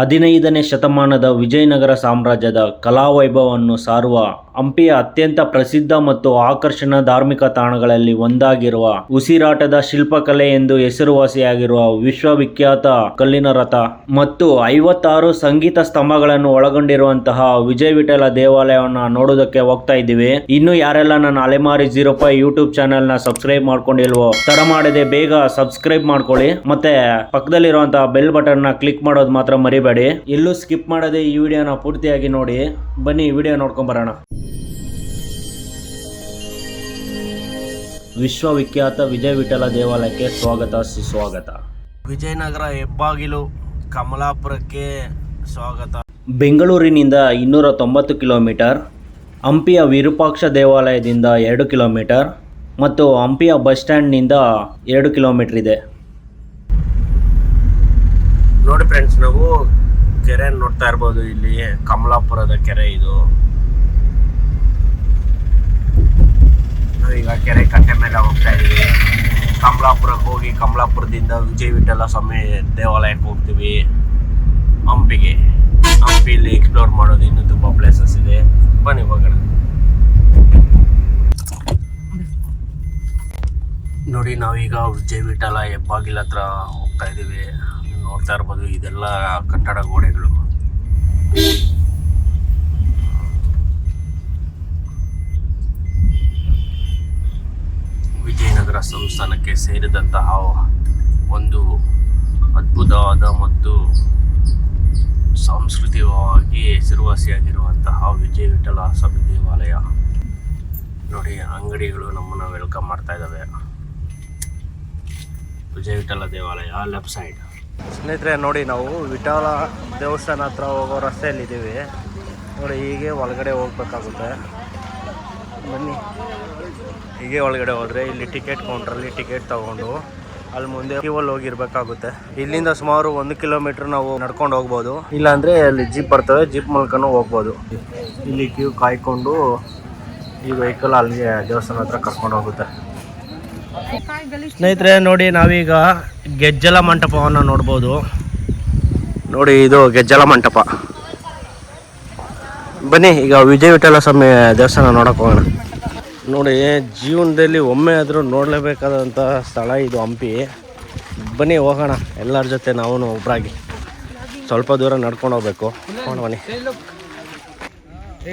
15ನೇ ಶತಮಾನದ ವಿಜಯನಗರ ಸಾಮ್ರಾಜ್ಯದ ಕಲಾವೈಭವವನ್ನು ಸಾರುವ ಹಂಪಿಯ ಅತ್ಯಂತ ಪ್ರಸಿದ್ಧ ಮತ್ತು ಆಕರ್ಷಣೀಯ ಧಾರ್ಮಿಕ ತಾಣಗಳಲ್ಲಿ ಒಂದಾಗಿರುವ ಉಸಿರಾಟದ ಶಿಲ್ಪಕಲೆ ಎಂದು ಹೆಸರುವಾಸಿಯಾಗಿರುವ ವಿಶ್ವವಿಖ್ಯಾತ ಕಲ್ಲಿನ ರಥ ಮತ್ತು 56 ಸಂಗೀತ ಸ್ತಂಭಗಳನ್ನು ಒಳಗೊಂಡಿರುವಂತಹ ವಿಜಯ ವಿಠಲ ದೇವಾಲಯವನ್ನು ನೋಡೋದಕ್ಕೆ ಹೋಗ್ತಾ ಇದ್ದೀವಿ. ಇನ್ನು ಯಾರೆಲ್ಲ ನನ್ನ ಅಲೆಮಾರಿ 05 ಯೂಟ್ಯೂಬ್ ಚಾನೆಲ್ ನ ಸಬ್ಸ್ಕ್ರೈಬ್ ಮಾಡ್ಕೊಂಡಿಲ್ವೋ ತಡ ಮಾಡದೆ ಬೇಗ ಸಬ್ಸ್ಕ್ರೈಬ್ ಮಾಡ್ಕೊಳ್ಳಿ, ಮತ್ತೆ ಪಕ್ಕದಲ್ಲಿರುವಂತಹ ಬೆಲ್ ಬಟನ್ ನ ಕ್ಲಿಕ್ ಮಾಡೋದು ಮಾತ್ರ ಮರಿಬೇಡಿ. ಎಲ್ಲೂ ಸ್ಕಿಪ್ ಮಾಡದೆ ಈ ವಿಡಿಯೋನ ಪೂರ್ತಿಯಾಗಿ ನೋಡಿ. ಬನ್ನಿ ವಿಡಿಯೋ ನೋಡ್ಕೊಂಡ್ ಬರೋಣ. ವಿಶ್ವವಿಖ್ಯಾತ ವಿಜಯ ವಿಠಲ ದೇವಾಲಯಕ್ಕೆ ಸ್ವಾಗತ ಸುಸ್ವಾಗತ. ವಿಜಯನಗರ ಹೆಬ್ಬಾಗಿಲು ಕಮಲಾಪುರಕ್ಕೆ ಸ್ವಾಗತ. ಬೆಂಗಳೂರಿನಿಂದ 290 ಕಿಲೋಮೀಟರ್, ಹಂಪಿಯ ವಿರೂಪಾಕ್ಷ ದೇವಾಲಯದಿಂದ 2 ಕಿಲೋಮೀಟರ್ ಮತ್ತು ಹಂಪಿಯ ಬಸ್ ಸ್ಟ್ಯಾಂಡ್ನಿಂದ 2 ಕಿಲೋಮೀಟರ್ ಇದೆ. ನೋಡಿ ಫ್ರೆಂಡ್ಸ್, ನಾವು ಕೆರೆ ನೋಡ್ತಾ ಇರ್ಬೋದು. ಇಲ್ಲಿ ಕಮಲಾಪುರದ ಕೆರೆ ಇದು. ನಾವೀಗ ಕೆರೆ ಕಟ್ಟೆ ಮೇಲೆ ಹೋಗ್ತಾ ಇದೀವಿ. ಕಮಲಾಪುರಕ್ಕೆ ಹೋಗಿ ಕಮಲಾಪುರದಿಂದ ವಿಜಯ ವಿಠಲ ಸ್ವಾಮಿ ದೇವಾಲಯಕ್ಕೆ ಹೋಗ್ತೀವಿ. ಹಂಪಿಲಿ ಎಕ್ಸ್ಪ್ಲೋರ್ ಮಾಡೋದು ಇನ್ನೂ ತುಂಬ ಪ್ಲೇಸಸ್ ಇದೆ. ಬನ್ನಿ ಹೋಗೋಣ. ನೋಡಿ, ನಾವೀಗ ವಿಜಯ ವಿಠಲ ಹೆಬ್ಬಾಗಿಲ ಹತ್ರ ಹೋಗ್ತಾ ಇದ್ದೀವಿ. ನೋಡ್ತಾ ಇರ್ಬೋದು, ಇದೆಲ್ಲ ಕಟ್ಟಡ ಗೋಡೆಗಳು. ವಿಜಯನಗರ ಸಂಸ್ಥಾನಕ್ಕೆ ಸೇರಿದಂತಹ ಒಂದು ಅದ್ಭುತವಾದ ಮತ್ತು ಸಾಂಸ್ಕೃತಿಕವಾಗಿ ಹೆಸರುವಾಸಿಯಾಗಿರುವಂತಹ ವಿಜಯ ವಿಠಲ ಸ್ವಾಮಿ ದೇವಾಲಯ. ನೋಡಿ, ಅಂಗಡಿಗಳು ನಮ್ಮನ್ನು ವೆಲ್ಕಮ್ ಮಾಡ್ತಾ ಇದ್ದಾವೆ. ವಿಜಯ ವಿಠಲ ದೇವಾಲಯ ಲೆಫ್ಟ್ ಸೈಡ್. ಸ್ನೇಹಿತರೆ ನೋಡಿ, ನಾವು ವಿಠಲ ದೇವಸ್ಥಾನ ಹತ್ರ ಹೋಗೋ ರಸ್ತೆಯಲ್ಲಿದ್ದೀವಿ. ನೋಡಿ, ಹೀಗೆ ಒಳಗಡೆ ಹೋಗ್ಬೇಕಾಗುತ್ತೆ. ಬನ್ನಿ, ಹೀಗೆ ಒಳಗಡೆ ಹೋದರೆ ಇಲ್ಲಿ ಟಿಕೆಟ್ ಕೌಂಟ್ರಲ್ಲಿ ಟಿಕೆಟ್ ತೊಗೊಂಡು ಅಲ್ಲಿ ಮುಂದೆ ಕ್ಯೂವಲ್ಲಿ ಹೋಗಿರ್ಬೇಕಾಗುತ್ತೆ. ಇಲ್ಲಿಂದ ಸುಮಾರು 1 ಕಿಲೋಮೀಟ್ರ್ ನಾವು ನಡ್ಕೊಂಡು ಹೋಗ್ಬೋದು, ಇಲ್ಲಾಂದರೆ ಅಲ್ಲಿ ಜೀಪ್ ಬರ್ತವೆ, ಜೀಪ್ ಮೂಲಕನೂ ಹೋಗ್ಬೋದು. ಇಲ್ಲಿ ಕ್ಯೂ ಕಾಯ್ಕೊಂಡು ಈ ವೆಹಿಕಲ್ ಅಲ್ಲಿಗೆ ದೇವಸ್ಥಾನ ಹತ್ರ ಕರ್ಕೊಂಡು ಹೋಗುತ್ತೆ. ಸ್ನೇಹಿತರೆ ನೋಡಿ, ನಾವೀಗ ಗೆಜ್ಜಲ ಮಂಟಪವನ್ನು ನೋಡ್ಬೋದು. ನೋಡಿ, ಇದು ಗೆಜ್ಜಲ ಮಂಟಪ. ಬನ್ನಿ ಈಗ ವಿಜಯ ವಿಠಲ ಸ್ವಾಮಿ ದೇವಸ್ಥಾನ ನೋಡೋಕೆ ಹೋಗೋಣ. ನೋಡಿ, ಜೀವನದಲ್ಲಿ ಒಮ್ಮೆ ಆದರೂ ನೋಡಲೇಬೇಕಾದಂಥ ಸ್ಥಳ ಇದು ಹಂಪಿ. ಬನ್ನಿ ಹೋಗೋಣ ಎಲ್ಲರ ಜೊತೆ, ನಾವು ಒಬ್ಬರಾಗಿ ಸ್ವಲ್ಪ ದೂರ ನಡ್ಕೊಂಡು ಹೋಗ್ಬೇಕು. ಬನ್ನಿ,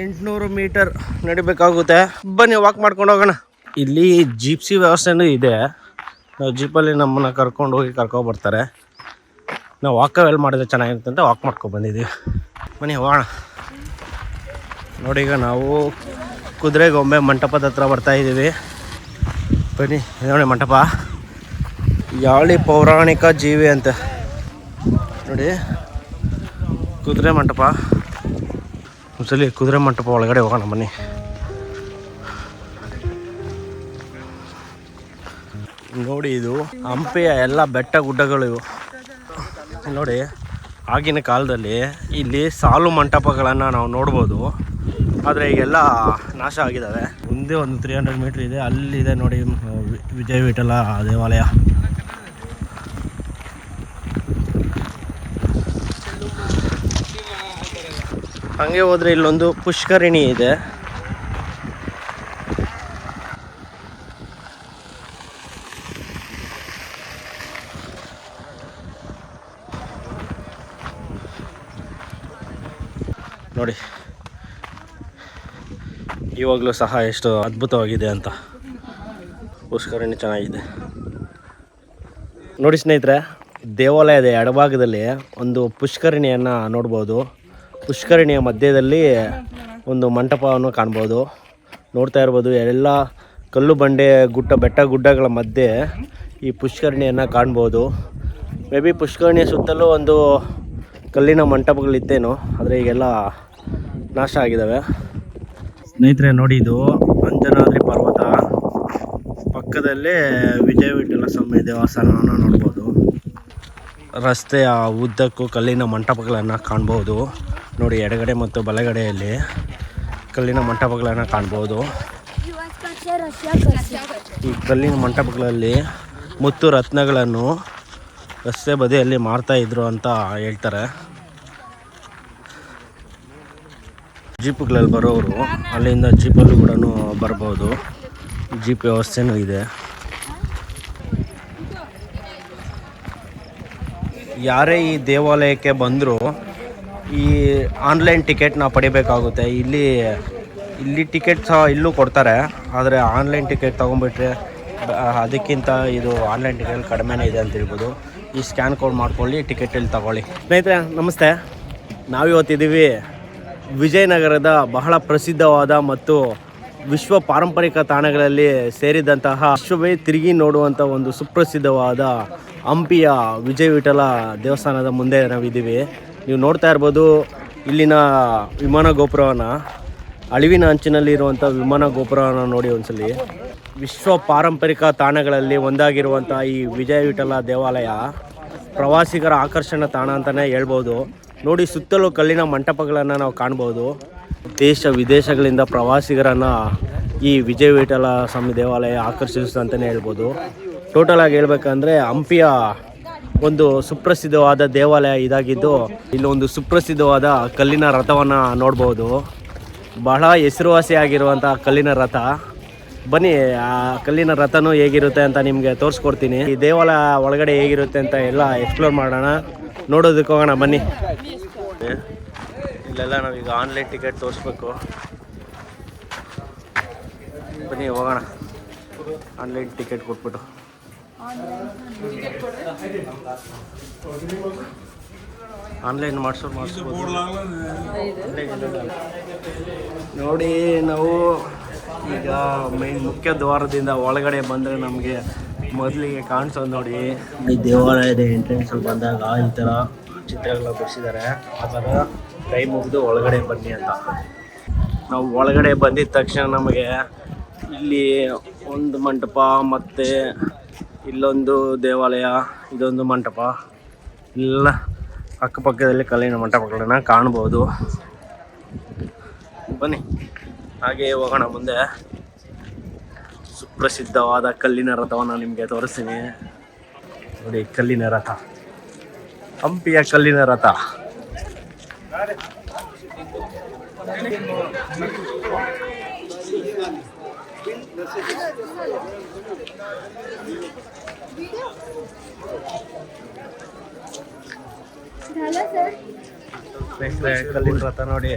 800 ಮೀಟರ್ ನಡಿಬೇಕಾಗುತ್ತೆ. ಬನ್ನಿ ವಾಕ್ ಮಾಡ್ಕೊಂಡು ಹೋಗೋಣ. ಇಲ್ಲಿ ಜೀಪ್ಸಿ ವ್ಯವಸ್ಥೆನೂ ಇದೆ. ನಾವು ಜೀಪಲ್ಲಿ ನಮ್ಮನ್ನು ಕರ್ಕೊಬರ್ತಾರೆ. ನಾವು ವಾಕವೆಲ್ ಮಾಡಿದ್ರೆ ಚೆನ್ನಾಗಿರುತ್ತೆ ಅಂತ ವಾಕ್ ಮಾಡ್ಕೊಂಡು ಬಂದಿದ್ದೀವಿ. ಬನ್ನಿ ಹೋಗೋಣ. ನೋಡಿ, ಈಗ ನಾವು ಕುದುರೆಗೊಂಬೆ ಮಂಟಪದ ಹತ್ರ ಬರ್ತಾಯಿದ್ದೀವಿ. ಬನ್ನಿ, ನೋಡಿ ಮಂಟಪ. ಯಾಳಿ ಪೌರಾಣಿಕ ಜೀವಿ ಅಂತ ನೋಡಿ, ಕುದುರೆ ಮಂಟಪ. ಒಂದ್ಸಲಿ ಕುದುರೆ ಮಂಟಪ ಒಳಗಡೆ ಹೋಗೋಣ ಬನ್ನಿ. ನೋಡಿ, ಇದು ಹಂಪಿಯ ಎಲ್ಲ ಬೆಟ್ಟ ಗುಡ್ಡಗಳು ಇವು. ನೋಡಿ, ಆಗಿನ ಕಾಲದಲ್ಲಿ ಇಲ್ಲಿ ಸಾಲು ಮಂಟಪಗಳನ್ನು ನಾವು ನೋಡ್ಬೋದು, ಆದರೆ ಈಗೆಲ್ಲ ನಾಶ ಆಗಿದ್ದಾವೆ. ಮುಂದೆ ಒಂದು 300 ಮೀಟ್ರ್ ಇದೆ, ಅಲ್ಲಿದೆ ನೋಡಿ ವಿಜಯ ವಿಠಲ ದೇವಾಲಯ. ಹಂಗೆ ಹೋದರೆ ಇಲ್ಲೊಂದು ಪುಷ್ಕರಿಣಿ ಇದೆ. ನೋಡಿ, ಇವಾಗಲೂ ಸಹ ಎಷ್ಟು ಅದ್ಭುತವಾಗಿದೆ ಅಂತ. ಪುಷ್ಕರಿಣಿ ಚೆನ್ನಾಗಿದೆ ನೋಡಿ. ಸ್ನೇಹಿತರೆ, ದೇವಾಲಯದ ಎಡಭಾಗದಲ್ಲಿ ಒಂದು ಪುಷ್ಕರಿಣಿಯನ್ನು ನೋಡ್ಬೋದು. ಪುಷ್ಕರಿಣಿಯ ಮಧ್ಯದಲ್ಲಿ ಒಂದು ಮಂಟಪವನ್ನು ಕಾಣ್ಬೋದು. ನೋಡ್ತಾ ಇರ್ಬೋದು, ಎಲ್ಲ ಕಲ್ಲು ಬಂಡೆ ಬೆಟ್ಟ ಗುಡ್ಡಗಳ ಮಧ್ಯೆ ಈ ಪುಷ್ಕರಿಣಿಯನ್ನು ಕಾಣ್ಬೋದು. ಮೇ ಬಿ ಪುಷ್ಕರಿಣಿಯ ಸುತ್ತಲೂ ಒಂದು ಕಲ್ಲಿನ ಮಂಟಪಗಳಿತ್ತೇನೋ, ಆದರೆ ಈಗೆಲ್ಲ ನಾಶ ಆಗಿದ್ದಾವೆ. ಸ್ನೇಹಿತರೆ ನೋಡಿ, ಇದು ಅಂಜನಾದ್ರಿ ಪರ್ವತ ಪಕ್ಕದಲ್ಲೇ ವಿಜಯ ವಿಠಲ ಸ್ವಾಮಿ ದೇವಸ್ಥಾನವನ್ನು ನೋಡ್ಬೋದು. ರಸ್ತೆಯ ಉದ್ದಕ್ಕೂ ಕಲ್ಲಿನ ಮಂಟಪಗಳನ್ನು ಕಾಣ್ಬೋದು. ನೋಡಿ, ಎಡಗಡೆ ಮತ್ತು ಬಲಗಡೆಯಲ್ಲಿ ಕಲ್ಲಿನ ಮಂಟಪಗಳನ್ನು ಕಾಣ್ಬೋದು. ಈ ಕಲ್ಲಿನ ಮಂಟಪಗಳಲ್ಲಿ ಮುತ್ತು ರತ್ನಗಳನ್ನು ರಸ್ತೆ ಬದಿಯಲ್ಲಿ ಮಾರ್ತಾ ಇದ್ರು ಅಂತ ಹೇಳ್ತಾರೆ. ಜೀಪ್ಗಳಲ್ಲಿ ಬರೋರು ಅಲ್ಲಿಂದ ಜೀಪಲ್ಲೂ ಕೂಡ ಬರ್ಬೋದು. ಜೀಪ್ ವ್ಯವಸ್ಥೆನೂ ಇದೆ. ಯಾರೇ ಈ ದೇವಾಲಯಕ್ಕೆ ಬಂದರೂ ಈ ಆನ್ಲೈನ್ ಟಿಕೆಟ್ನ ಪಡಿಬೇಕಾಗುತ್ತೆ. ಇಲ್ಲಿ ಟಿಕೆಟ್ ಸಹ ಇಲ್ಲೂ ಕೊಡ್ತಾರೆ, ಆದರೆ ಆನ್ಲೈನ್ ಟಿಕೆಟ್ ತೊಗೊಂಡ್ಬಿಟ್ರೆ ಅದಕ್ಕಿಂತ ಇದು ಆನ್ಲೈನ್ ಟಿಕೆಟ್ ಕಡಿಮೆನೇ ಇದೆ ಅಂತ ಹೇಳ್ಬೋದು. ಈ ಸ್ಕ್ಯಾನ್ ಕೋಡ್ ಮಾಡ್ಕೊಳ್ಳಿ, ಟಿಕೆಟಲ್ಲಿ ತಗೊಳ್ಳಿ. ಸ್ನೇಹಿತರೆ ನಮಸ್ತೆ, ನಾವಿವತ್ತಿದ್ದೀವಿ ವಿಜಯನಗರದ ಬಹಳ ಪ್ರಸಿದ್ಧವಾದ ಮತ್ತು ವಿಶ್ವ ಪಾರಂಪರಿಕ ತಾಣಗಳಲ್ಲಿ ಸೇರಿದಂತಹ ವಿಶ್ವವೇ ತಿರುಗಿ ನೋಡುವಂಥ ಒಂದು ಸುಪ್ರಸಿದ್ಧವಾದ ಹಂಪಿಯ ವಿಜಯ ವಿಠಲ ದೇವಸ್ಥಾನದ ಮುಂದೆ ನಾವಿದ್ದೀವಿ. ನೀವು ನೋಡ್ತಾ ಇರ್ಬೋದು ಇಲ್ಲಿನ ವಿಮಾನ ಗೋಪುರವನ್ನು, ಅಳಿವಿನ ಅಂಚಿನಲ್ಲಿ ಇರುವಂಥ ವಿಮಾನ ಗೋಪುರವನ್ನು ನೋಡಿ ಒಂದ್ಸಲಿ. ವಿಶ್ವ ಪಾರಂಪರಿಕ ತಾಣಗಳಲ್ಲಿ ಒಂದಾಗಿರುವಂಥ ಈ ವಿಜಯ ವಿಠಲ ದೇವಾಲಯ ಪ್ರವಾಸಿಗರ ಆಕರ್ಷಣಾ ತಾಣ ಅಂತಲೇ ಹೇಳ್ಬೋದು. ನೋಡಿ, ಸುತ್ತಲೂ ಕಲ್ಲಿನ ಮಂಟಪಗಳನ್ನು ನಾವು ಕಾಣ್ಬೋದು. ದೇಶ ವಿದೇಶಗಳಿಂದ ಪ್ರವಾಸಿಗರನ್ನು ಈ ವಿಜಯ ವಿಠಲ ಸ್ವಾಮಿ ದೇವಾಲಯ ಆಕರ್ಷಿಸುತ್ತೆ ಅಂತಲೇ ಹೇಳ್ಬೋದು. ಟೋಟಲಾಗಿ ಹೇಳ್ಬೇಕಂದ್ರೆ ಹಂಪಿಯ ಒಂದು ಸುಪ್ರಸಿದ್ಧವಾದ ದೇವಾಲಯ ಇದಾಗಿದ್ದು, ಇಲ್ಲೊಂದು ಸುಪ್ರಸಿದ್ಧವಾದ ಕಲ್ಲಿನ ರಥವನ್ನು ನೋಡ್ಬೋದು. ಬಹಳ ಹೆಸರುವಾಸಿಯಾಗಿರುವಂಥ ಕಲ್ಲಿನ ರಥ. ಬನ್ನಿ, ಆ ಕಲ್ಲಿನ ರಥನೂ ಹೇಗಿರುತ್ತೆ ಅಂತ ನಿಮಗೆ ತೋರಿಸ್ಕೊಡ್ತೀನಿ. ಈ ದೇವಾಲಯ ಒಳಗಡೆ ಹೇಗಿರುತ್ತೆ ಅಂತ ಎಲ್ಲ ಎಕ್ಸ್ಪ್ಲೋರ್ ಮಾಡೋಣ, ನೋಡೋದಕ್ಕೆ ಹೋಗೋಣ ಬನ್ನಿ. ಇಲ್ಲೆಲ್ಲ ನಾವೀಗ ಆನ್ಲೈನ್ ಟಿಕೆಟ್ ತೋರಿಸ್ಬೇಕು. ಬನ್ನಿ ಹೋಗೋಣ, ಆನ್ಲೈನ್ ಟಿಕೆಟ್ ಕೊಟ್ಬಿಟ್ಟು. ಆನ್ಲೈನ್ ಮಾಡಿಸ್ಬೋದು. ನೋಡಿ, ನಾವು ಈಗ ಮೇನ್ ಮುಖ್ಯ ದ್ವಾರದಿಂದ ಒಳಗಡೆ ಬಂದರೆ ನಮಗೆ ಮೊದಲಿಗೆ ಕಾಣಿಸೋದು ನೋಡಿ, ಈ ದೇವಾಲಯದ ಎಂಟ್ರೆನ್ಸಲ್ಲಿ ಬಂದಾಗ ಈ ಥರ ಚಿತ್ರಗಳನ್ನ ಬಿಡಿಸಿದ್ದಾರೆ. ಆ ಥರ ಕೈ ಮುಗಿದು ಒಳಗಡೆ ಬನ್ನಿ ಅಂತ. ನಾವು ಒಳಗಡೆ ಬಂದಿದ್ದ ತಕ್ಷಣ ನಮಗೆ ಇಲ್ಲಿ ಒಂದು ಮಂಟಪ ಮತ್ತು ಇಲ್ಲೊಂದು ದೇವಾಲಯ, ಇದೊಂದು ಮಂಟಪ, ಎಲ್ಲ ಅಕ್ಕಪಕ್ಕದಲ್ಲಿ ಕಲ್ಲಿನ ಮಂಟಪಗಳನ್ನ ಕಾಣ್ಬೋದು. ಬನ್ನಿ ಹಾಗೆಯೇ ಹೋಗೋಣ ಮುಂದೆ. ಸುಪ್ರಸಿದ್ಧವಾದ ಕಲ್ಲಿನ ರಥವನ್ನು ನಿಮಗೆ ತೋರಿಸ್ತೀನಿ. ನೋಡಿ, ಕಲ್ಲಿನ ರಥ, ಹಂಪಿಯ ಕಲ್ಲಿನ ರಥ. ಕಲ್ಲಿನ ರಥ ನೋಡಿ,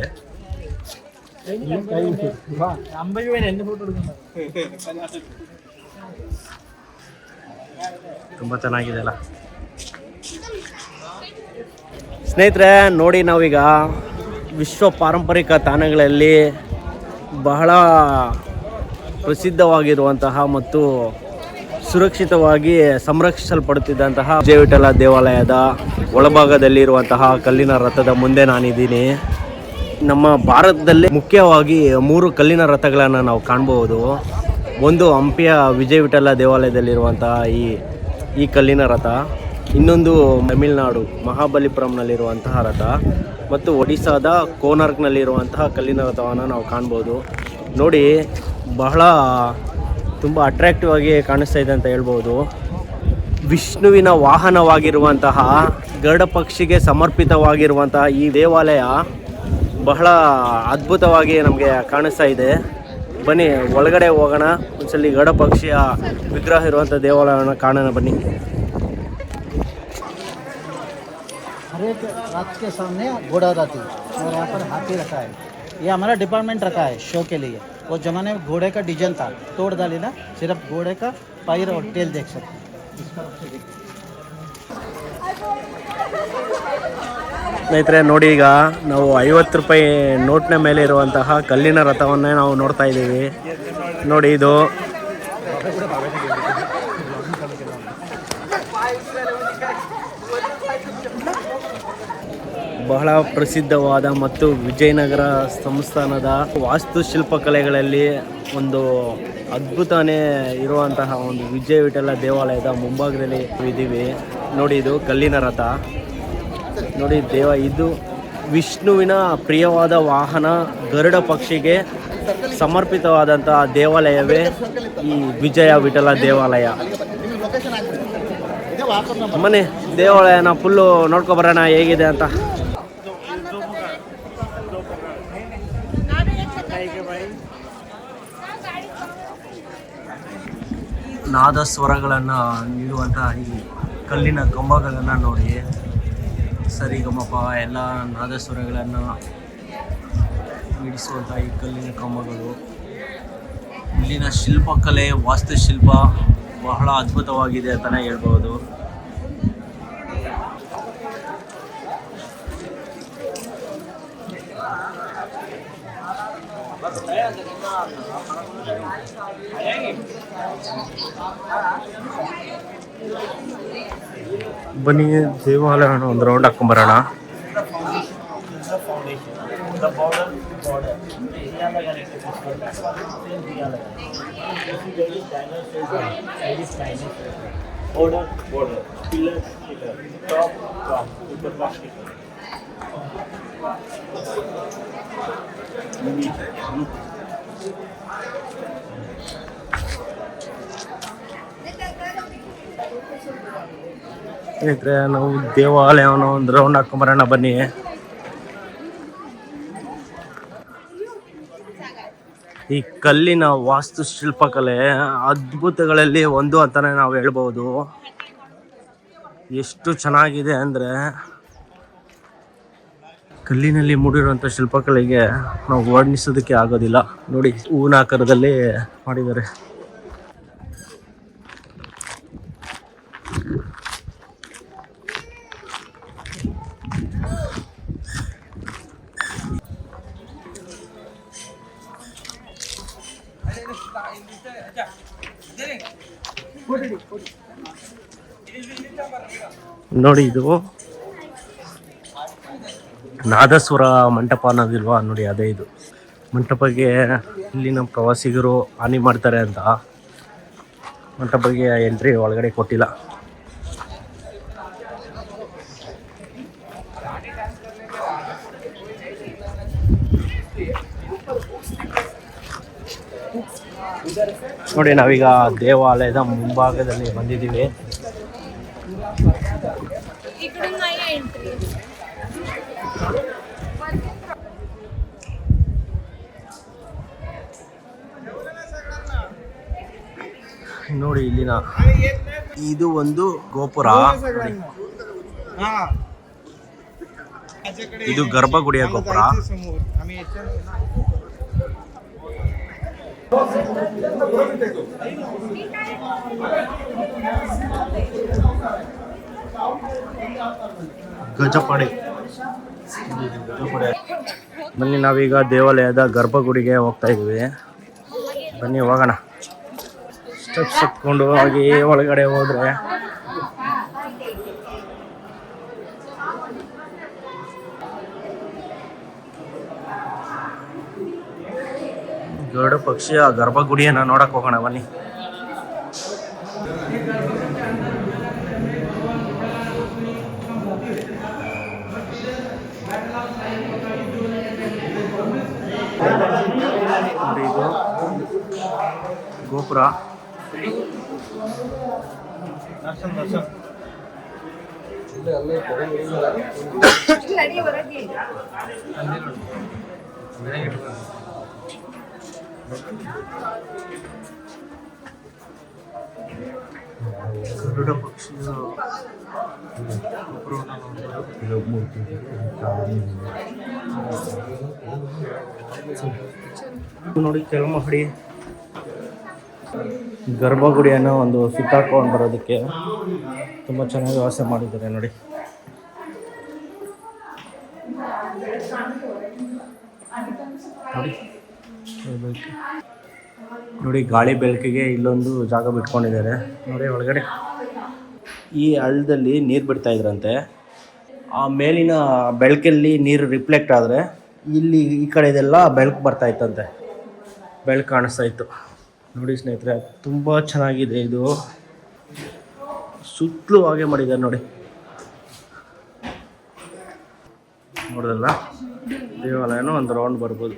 ತುಂಬ ಚೆನ್ನಾಗಿದೆ ಅಲ್ಲ ಸ್ನೇಹಿತರೆ. ನೋಡಿ, ನಾವೀಗ ವಿಶ್ವ ಪಾರಂಪರಿಕ ತಾಣಗಳಲ್ಲಿ ಬಹಳ ಪ್ರಸಿದ್ಧವಾಗಿರುವಂತಹ ಮತ್ತು ಸುರಕ್ಷಿತವಾಗಿ ಸಂರಕ್ಷಿಸಲ್ಪಡುತ್ತಿದ್ದಂತಹ ವಿಜಯ ವಿಠಲ ದೇವಾಲಯದ ಒಳಭಾಗದಲ್ಲಿರುವಂತಹ ಕಲ್ಲಿನ ರಥದ ಮುಂದೆ ನಾನಿದ್ದೀನಿ. ನಮ್ಮ ಭಾರತದಲ್ಲಿ ಮುಖ್ಯವಾಗಿ 3 ಕಲ್ಲಿನ ರಥಗಳನ್ನು ನಾವು ಕಾಣಬಹುದು. ಒಂದು ಹಂಪಿಯ ವಿಜಯ ವಿಠಲ ದೇವಾಲಯದಲ್ಲಿರುವಂತಹ ಈ ಕಲ್ಲಿನ ರಥ, ಇನ್ನೊಂದು ತಮಿಳುನಾಡು ಮಹಾಬಲಿಪುರಂನಲ್ಲಿರುವಂತಹ ರಥ, ಮತ್ತು ಒಡಿಸ್ಸಾದ ಕೋನಾರ್ಕ್ನಲ್ಲಿರುವಂತಹ ಕಲ್ಲಿನ ರಥವನ್ನು ನಾವು ಕಾಣ್ಬೋದು. ನೋಡಿ, ಬಹಳ ತುಂಬ ಅಟ್ರಾಕ್ಟಿವ್ ಆಗಿ ಕಾಣಿಸ್ತಾ ಇದೆ ಅಂತ ಹೇಳ್ಬೋದು. ವಿಷ್ಣುವಿನ ವಾಹನವಾಗಿರುವಂತಹ ಗರುಡ ಪಕ್ಷಿಗೆ ಸಮರ್ಪಿತವಾಗಿರುವಂತಹ ಈ ದೇವಾಲಯ ಬಹಳ ಅದ್ಭುತವಾಗಿ ನಮಗೆ ಕಾಣಿಸ್ತಾ ಇದೆ. ಬನ್ನಿ ಒಳಗಡೆ ಹೋಗೋಣ, ಒಂದ್ಸಲಿ ಗರುಡ ಪಕ್ಷಿಯ ವಿಗ್ರಹ ಇರುವಂಥ ದೇವಾಲಯವನ್ನು ಕಾಣೋಣ ಬನ್ನಿ. हर एक रथ के सामने घोड़ा रहती है और यहाँ पर हाथी रखा है. ये हमारा डिपार्टमेंट रखा है शो के लिए. वो जमाने में घोड़े का डिजाइन था, तोड़ डाली ना, सिर्फ घोड़े का पैर और टेल देख सकते हैं. ಸ್ನೇಹಿತರೆ ನೋಡಿ, ಈಗ ನಾವು 50 ರೂಪಾಯಿ ನೋಟ್ನ ಮೇಲೆ ಇರುವಂತಹ ಕಲ್ಲಿನ ರಥವನ್ನೇ ನಾವು ನೋಡ್ತಾ ಇದ್ದೀವಿ. ನೋಡಿ, ಇದು ಬಹಳ ಪ್ರಸಿದ್ಧವಾದ ಮತ್ತು ವಿಜಯನಗರ ಸಂಸ್ಥಾನದ ವಾಸ್ತುಶಿಲ್ಪಕಲೆಗಳಲ್ಲಿ ಒಂದು ಅದ್ಭುತನೇ ಇರುವಂತಹ ಒಂದು ವಿಜಯ ವಿಠಲ ದೇವಾಲಯದ ಮುಂಭಾಗದಲ್ಲಿ ಇದ್ದೀವಿ. ನೋಡಿ, ಇದು ಕಲ್ಲಿನ ರಥ. ನೋಡಿ, ಇದು ವಿಷ್ಣುವಿನ ಪ್ರಿಯವಾದ ವಾಹನ ಗರುಡ ಪಕ್ಷಿಗೆ ಸಮರ್ಪಿತವಾದಂತಹ ದೇವಾಲಯವೇ ಈ ವಿಜಯ ವಿಠಲ ದೇವಾಲಯ. ಮನೆ ದೇವಾಲಯನ ಫುಲ್ಲು ನೋಡ್ಕೊಬರೋಣ ಹೇಗಿದೆ ಅಂತ. ನಾದ ಸ್ವರಗಳನ್ನು ನೀಡುವಂತಹ ಈ ಕಲ್ಲಿನ ಕಂಬಗಳನ್ನು ನೋಡಿ, ಸರಿಗಮಪ ಎಲ್ಲ ನಾದ ಸ್ವರಗಳನ್ನು ನೀಡಿಸುವಂಥ ಈ ಕಲ್ಲಿನ ಕಂಬಗಳು. ಇಲ್ಲಿನ ಶಿಲ್ಪಕಲೆ, ವಾಸ್ತುಶಿಲ್ಪ ಬಹಳ ಅದ್ಭುತವಾಗಿದೆ ಅಂತಲೇ ಹೇಳ್ಬೋದು. ಬನ್ನಿ ದೇವಾಲಯವನ್ನು ಒಂದು ರೌಂಡ್ ಹಾಕೊಂಬರೋಣ. ಸ್ನೇಹಿತರೆ, ನಾವು ದೇವಾಲಯವನ್ನು ಒಂದು ರೌಂಡ್ ಹಾಕೊಂಬರೋಣ ಬನ್ನಿ. ಈ ಕಲ್ಲಿನ ವಾಸ್ತುಶಿಲ್ಪಕಲೆ ಅದ್ಭುತಗಳಲ್ಲಿ ಒಂದು ಅಂತಾನೆ ನಾವು ಹೇಳ್ಬೋದು. ಎಷ್ಟು ಚೆನ್ನಾಗಿದೆ ಅಂದರೆ, ಕಲ್ಲಿನಲ್ಲಿ ಮೂಡಿರುವಂಥ ಶಿಲ್ಪಕಲೆಗೆ ನಾವು ವರ್ಣಿಸೋದಕ್ಕೆ ಆಗೋದಿಲ್ಲ. ನೋಡಿ, ಹೂವಿನ ಆಕಾರದಲ್ಲಿ ಮಾಡಿದ್ದಾರೆ. ನೋಡಿ, ಇದು ನಾದಸ್ವರ ಮಂಟಪ ಅನ್ನೋದಿಲ್ವಾ, ನೋಡಿ ಅದೇ ಇದು ಮಂಟಪಕ್ಕೆ. ಇಲ್ಲಿನ ಪ್ರವಾಸಿಗರು ಹಾನಿ ಮಾಡ್ತಾರೆ ಅಂತ ಮಂಟಪಕ್ಕೆ ಎಂಟ್ರಿ ಒಳಗಡೆ ಕೊಟ್ಟಿಲ್ಲ. ನೋಡಿ, ನಾವೀಗ ದೇವಾಲಯದ ಮುಂಭಾಗದಲ್ಲಿ ಬಂದಿದ್ದೀವಿ. ನೋಡಿ, ಇಲ್ಲಿನ ಇದು ಒಂದು ಗೋಪುರ, ಇದು ಗರ್ಭಗುಡಿಯ ಗೋಪುರ. ಗಜಪಡೆ. ಬನ್ನಿ, ನಾವೀಗ ದೇವಾಲಯದ ಗರ್ಭಗುಡಿಗೆ ಹೋಗ್ತಾ ಇದ್ದೀವಿ. ಬನ್ನಿ ಹೋಗೋಣ. ಸ್ಟೆಪ್ಸ್ ಹತ್ಕೊಂಡು ಹೋಗಿ ಒಳಗಡೆ ಹೋದ್ರೆ ಗರುಡ ಪಕ್ಷಿಯ ಗರ್ಭಗುಡಿಯನ್ನು ನೋಡಕ್ ಹೋಗೋಣ ಬನ್ನಿ. ಇದು ಗೋಪುರ. ಗರುಡ ಪಕ್ಷಿಯ ನೋಡಿ, ಕೆಳಮಹಡಿ ಗರ್ಭಗುಡಿಯನ್ನು ಒಂದು ಸುತ್ತಾಕೊಂಡು ಬರೋದಕ್ಕೆ ತುಂಬ ಚೆನ್ನಾಗಿ ವ್ಯವಸ್ಥೆ ಮಾಡಿದ್ದಾರೆ. ನೋಡಿ, ನೋಡಿ ಗಾಳಿ ಬೆಳಕಿಗೆ ಇಲ್ಲೊಂದು ಜಾಗ ಬಿಟ್ಕೊಂಡಿದ್ದಾರೆ. ನೋಡಿ ಒಳಗಡೆ ಈ ಹಳ್ಳದಲ್ಲಿ ನೀರು ಬಿಡ್ತಾ ಇದ್ರಂತೆ. ಆ ಮೇಲಿನ ಬೆಳಕಲ್ಲಿ ನೀರು ರಿಫ್ಲೆಕ್ಟ್ ಆದರೆ ಇಲ್ಲಿ ಈ ಕಡೆದೆಲ್ಲ ಬೆಳಕು ಬರ್ತಾ ಇತ್ತಂತೆ, ಬೆಳಕು ಕಾಣಿಸ್ತಾ ಇತ್ತು. ನೋಡಿ ಸ್ನೇಹಿತರೆ, ತುಂಬ ಚೆನ್ನಾಗಿದೆ ಇದು. ಸುತ್ತಲೂ ಹಾಗೆ ಮಾಡಿದ್ದಾರೆ ನೋಡಿ. ನೋಡಿದ್ರಲ್ಲ, ದೇವಾಲಯನೂ ಒಂದು ರೌಂಡ್ ಬರ್ಬೋದು.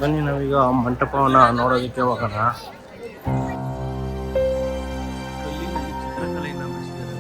ಬನ್ನಿ ನಾವೀಗ ಮಂಟಪವನ್ನು ನೋಡೋದಕ್ಕೆ ಹೋಗೋಣ. ಕಲ್ಲಿನಲ್ಲಿ ಚಿತ್ರಕಲೆಯನ್ನು ಬಿಡಿಸಿದ್ದಾರೆ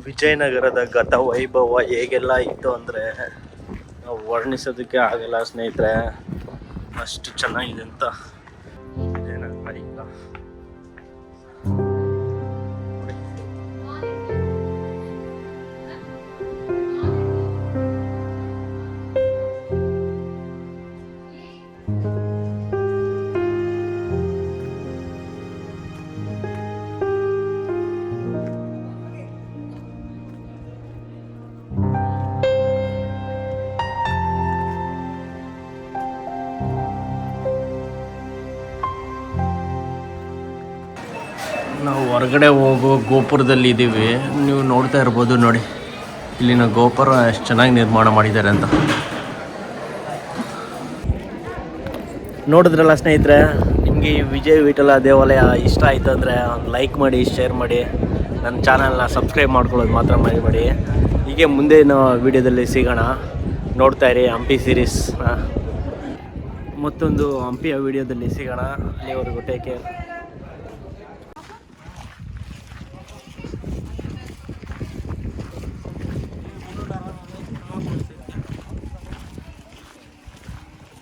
ವಿಜಯನಗರದ ಗತ ವೈಭವ ಹೇಗೆಲ್ಲ ಇತ್ತು ಅಂದರೆ ನಾವು ವರ್ಣಿಸೋದಕ್ಕೆ ಆಗಲ್ಲ ಸ್ನೇಹಿತರೆ, ಅಷ್ಟು ಚೆನ್ನಾಗಿದೆ ಅಂತ. ವಿಜಯನಗರ ಈಗ ನಾವು ಹೊರಗಡೆ ಹೋಗೋ ಗೋಪುರದಲ್ಲಿ ಇದ್ದೀವಿ. ನೀವು ನೋಡ್ತಾ ಇರ್ಬೋದು ನೋಡಿ, ಇಲ್ಲಿನ ಗೋಪುರ ಎಷ್ಟು ಚೆನ್ನಾಗಿ ನಿರ್ಮಾಣ ಮಾಡಿದ್ದಾರೆ ಅಂತ. ನೋಡಿದ್ರಲ್ಲ ಸ್ನೇಹಿತರೆ, ನಿಮಗೆ ಈ ವಿಜಯ ವಿಠಲ ದೇವಾಲಯ ಇಷ್ಟ ಆಯಿತು ಅಂದರೆ ಒಂದು ಲೈಕ್ ಮಾಡಿ, ಶೇರ್ ಮಾಡಿ, ನನ್ನ ಚಾನಲ್ನ ಸಬ್ಸ್ಕ್ರೈಬ್ ಮಾಡ್ಕೊಳ್ಳೋದು ಮಾತ್ರ ಮರಿಬೇಡಿ. ಹೀಗೆ ಮುಂದಿನ ವೀಡಿಯೋದಲ್ಲಿ ಸಿಗೋಣ. ನೋಡ್ತಾ ಇರಿ ಹಂಪಿ ಸೀರೀಸ್. ಮತ್ತೊಂದು ಹಂಪಿಯ ವೀಡಿಯೋದಲ್ಲಿ ಸಿಗೋಣ. ಅಲ್ಲಿವರೆಗೂ ಟೇಕ್ ಕೇರ್.